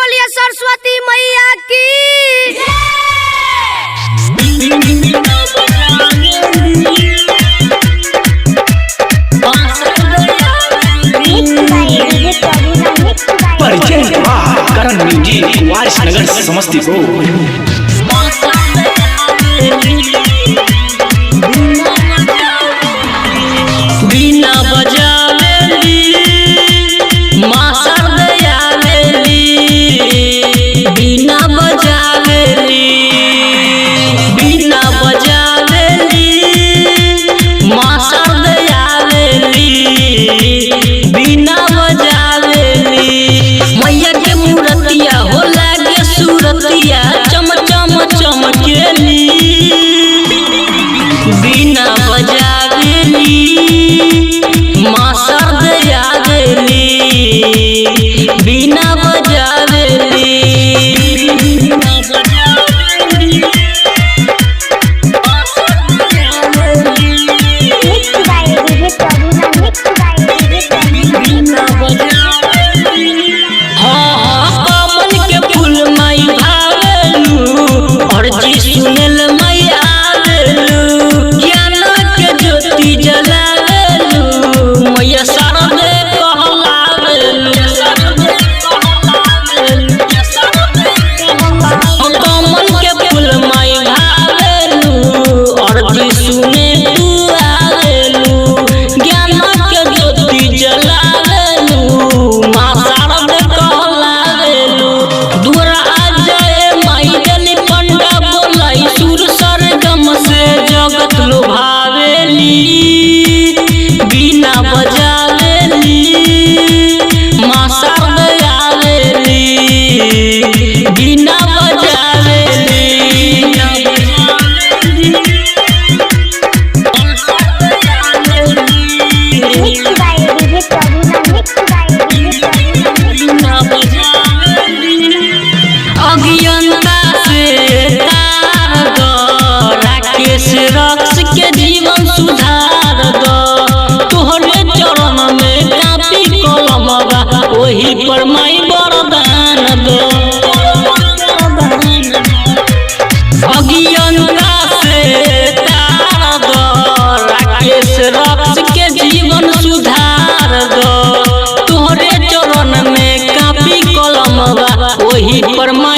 बोलिए सरस्वती मैया की। परिचय करण म्यूजिक वारिसनगर समस्तीपुर। बिना बजावेली माँ सरदयावेली, बिना बजावेली, बिना बजावेली माँ सरदयावेली, बिना बजावेली। मैया के मूर्तिया हो लागे सूरतिया चम चम चमकेली, बिना बजावेली माँ सरदयावेली, बिना बजावेली। कमल के फूल माई भावेलू, अर्जी सुनेल माई आवेलू, ज्ञान के ज्योति जलावेलू, मैया शारदे कहलावेलू। कमल के फूल माई भावेलू, अर्जी सुने तू आवेलू, ज्ञान के ज्योति जलावेलू, माँ शारदे कहलावेलू। दूरा आ जाए माई जली पंडा बोलाई, सुर सरगम से जगत लुभावेली, बिना बजावेली माँ सरदयावेली, बिना बजावेली। अज्ञानता से तार दो, राकेश रक्स के जीवन सुधार दो, तोहरे चरण में कापी कलम बा, ओही पर माई वरदान दो। अज्ञानता से तार दो, राकेश रक्स के जीवन सुधार दो, तोहरे चरण में कापी कलम बा, ओही पर माई